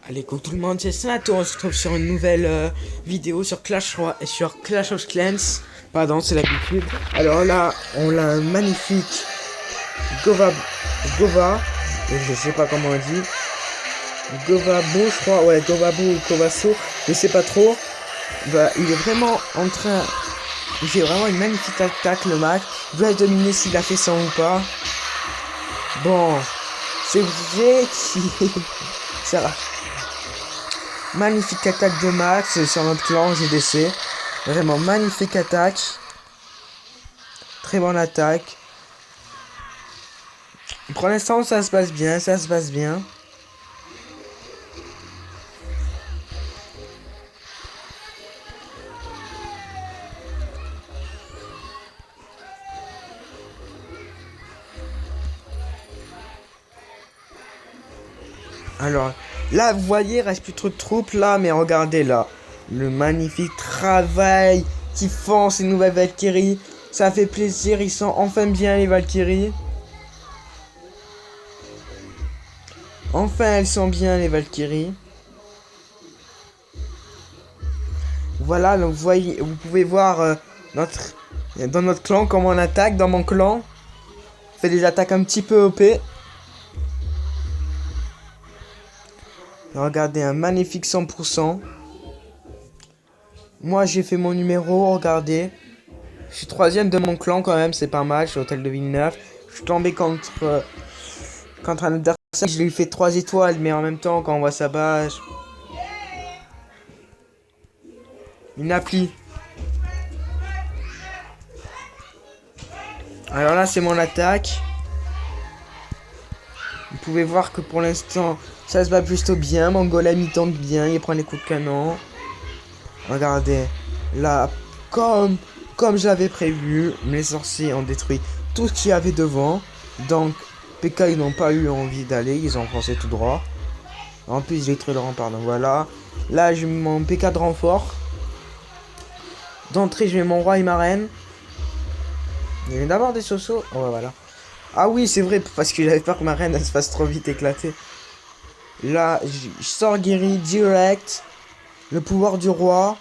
Allez, coucou tout le monde, c'est Sanato, on se retrouve sur une nouvelle vidéo sur Clash of Clans. Pardon, c'est l'habitude. Alors là, on a un magnifique Gova, Gova, je sais pas comment on dit. Govabo, je crois, ouais, Govabo ou Kovaso, je sais pas trop. Bah, il est vraiment en train... J'ai vraiment une magnifique attaque, le match. Je dois deviner s'il a fait ça ou pas. Bon, c'est vrai qu'il... Ça va. Magnifique attaque de Max sur notre clan GDC. Vraiment magnifique attaque. Très bonne attaque. Pour l'instant, ça se passe bien, ça se passe bien. Alors, là, vous voyez, il reste plus trop de troupes là, mais regardez là. Le magnifique travail qu'ils font ces nouvelles Valkyries. Ça fait plaisir, ils sont enfin bien les Valkyries. Enfin, elles sont bien les Valkyries. Voilà, donc vous voyez, vous pouvez voir dans notre clan comment on attaque. Dans mon clan, on fait des attaques un petit peu OP. Regardez, un magnifique 100%. Moi, j'ai fait mon numéro, regardez. Je suis troisième de mon clan quand même, c'est pas mal, je suis hôtel de Villeneuve. Je suis tombé contre un adversaire, je lui ai fait 3 étoiles, mais en même temps, quand on voit sa base... Une appli. Alors là, c'est mon attaque. Vous pouvez voir que pour l'instant, ça se va plutôt bien. Mon golem, il tombe bien, il prend les coups de canon. Regardez, là, comme je l'avais prévu, les sorciers ont détruit tout ce qu'il y avait devant. Donc, PK, ils n'ont pas eu envie d'aller, ils ont foncé tout droit. En plus, j'ai détruit le rempart, donc voilà. Là, j'ai mon PK de renfort. D'entrée, je mets mon roi et ma reine. Il y avait d'abord des sosos. Oh, voilà. Ah oui, c'est vrai, parce que j'avais peur que ma reine elle se fasse trop vite éclater. Là, je sors guéri direct. Le pouvoir du roi.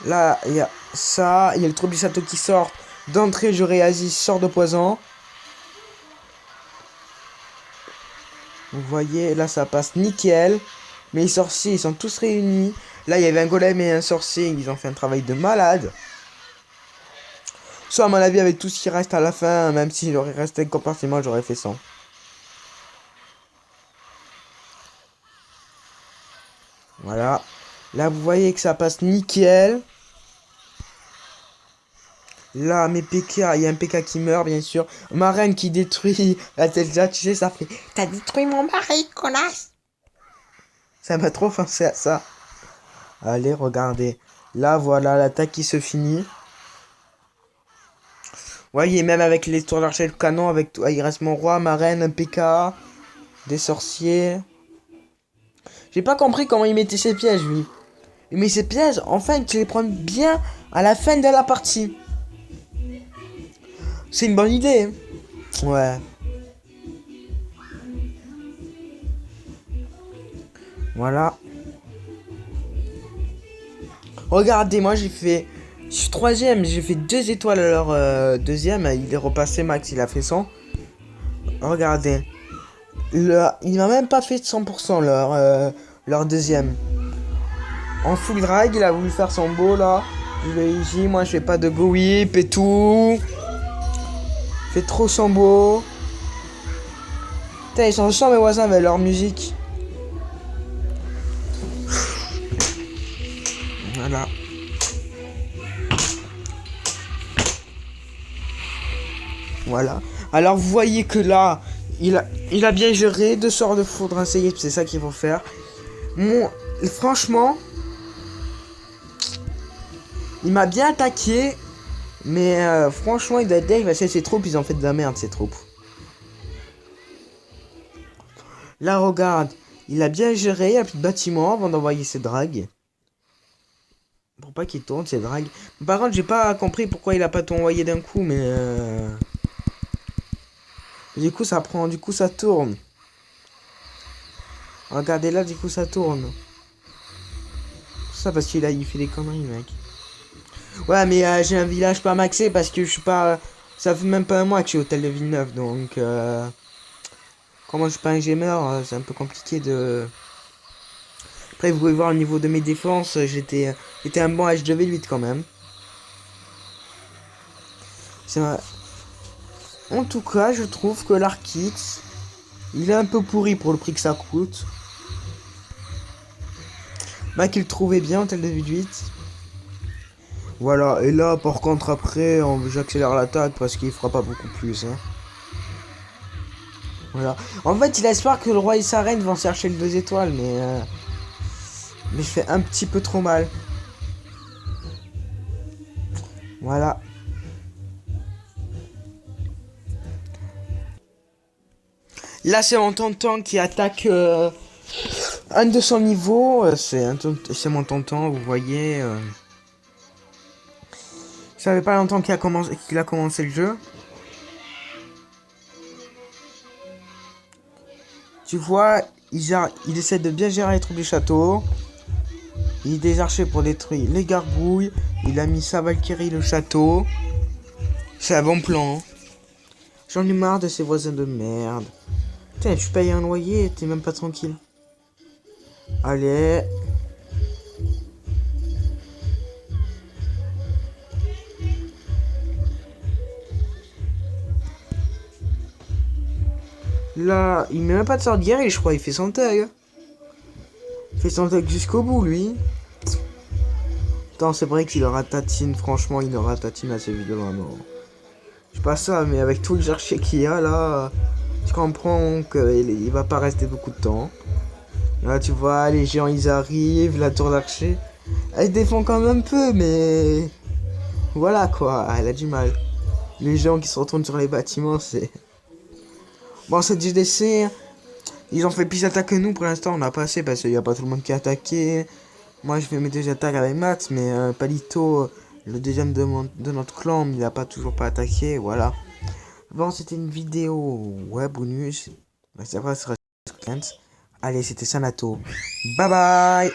Là, il y a ça. Il y a le trou du château qui sort. D'entrée, je réagis, sort de poison. Vous voyez, là, ça passe nickel. Mais les sorciers, ils sont tous réunis. Là, il y avait un golem et un sorcier. Ils ont fait un travail de malade. Soit, à mon avis, avec tout ce qui reste à la fin, même s'il aurait resté un compartiment, j'aurais fait 100. Voilà. Là, vous voyez que ça passe nickel. Là, mes PK, il y a un PK qui meurt, bien sûr. Ma reine qui détruit la Telza, tu sais, ça fait... T'as détruit mon mari, connasse! Ça m'a trop pensé à ça. Allez, regardez. Là, voilà, l'attaque qui se finit. Vous voyez, même avec les tours d'archer de canon, avec tout, il reste mon roi, ma reine, un PK, des sorciers. J'ai pas compris comment il mettait ses pièges, lui. Il met ses pièges, enfin, tu les prends bien à la fin de la partie. C'est une bonne idée. Ouais. Voilà. Regardez, moi j'ai fait... Je suis troisième, j'ai fait 2 étoiles à leur deuxième. Il est repassé Max, il a fait 100. Regardez. Il m'a même pas fait de 100% leur deuxième. En full drag, il a voulu faire son beau là. Je lui ai dit, moi je fais pas de go whip et tout. Fait trop son beau. Putain, ils sont chiants mes voisins avec leur musique. Voilà. Voilà. Alors vous voyez que là, il a bien géré 2 sorts de foudre inséier, c'est ça qu'il faut faire. Franchement, il m'a bien attaqué, mais franchement, il va essayer ses troupes, ils ont fait de la merde ses troupes. Là, regarde, il a bien géré, il a plus de bâtiments avant d'envoyer ses dragues. Pour pas qu'il tourne ses dragues. Par contre, j'ai pas compris pourquoi il a pas tout envoyé d'un coup, mais du coup, ça prend, du coup, ça tourne. Regardez là, du coup, ça tourne. Ça parce qu'il a, il fait des conneries, mec. Ouais, mais j'ai un village pas maxé parce que je suis pas... Ça fait même pas un mois que je suis au hôtel de Villeneuve, donc... Comment je suis pas un gamer, c'est un peu compliqué de... Après, vous pouvez voir au niveau de mes défenses, j'étais un bon H2V8 quand même. En tout cas, je trouve que l'Arkix, il est un peu pourri pour le prix que ça coûte. Bah, qu'il trouvait bien en tel de 8. Voilà, et là, par contre, après, j'accélère l'attaque parce qu'il fera pas beaucoup plus. Hein. Voilà. En fait, il a espoir que le roi et sa reine vont chercher le 2 étoiles, mais je fais un petit peu trop mal. Voilà. Là, c'est mon tonton qui attaque un de son niveau. C'est mon tonton, vous voyez. Ça fait pas longtemps qu'il a commencé le jeu. Tu vois, il essaie de bien gérer les troupes du château. Il est des archers pour détruire les gargouilles. Il a mis sa Valkyrie le château. C'est un bon plan. Hein. J'en ai marre de ces voisins de merde. Putain, tu payes un loyer, t'es même pas tranquille. Allez. Là, il met même pas de sort de guerrier, je crois. Il fait son tag. Il fait son tag jusqu'au bout, lui. Attends, c'est vrai qu'il aura tatine. Franchement, il aura tatine à ses vidéos vraiment. Je sais pas ça, mais avec tout le archer qu'il y a là, tu comprends qu'il va pas rester beaucoup de temps. Là, tu vois, les géants ils arrivent, la tour d'archer. Elle défend quand même un peu, mais. Voilà quoi, elle a du mal. Les géants qui se retournent sur les bâtiments, c'est. Bon, cette GDC, ils ont fait plus d'attaques que nous pour l'instant, on a pas assez parce qu'il n'y a pas tout le monde qui a attaqué. Moi, je fais mes 2 attaques avec Max, mais Palito, le deuxième de notre clan, il a toujours pas attaqué, voilà. Bon, c'était une vidéo web bonus. C'est après, ça sera. Allez, c'était Sanato. Bye bye!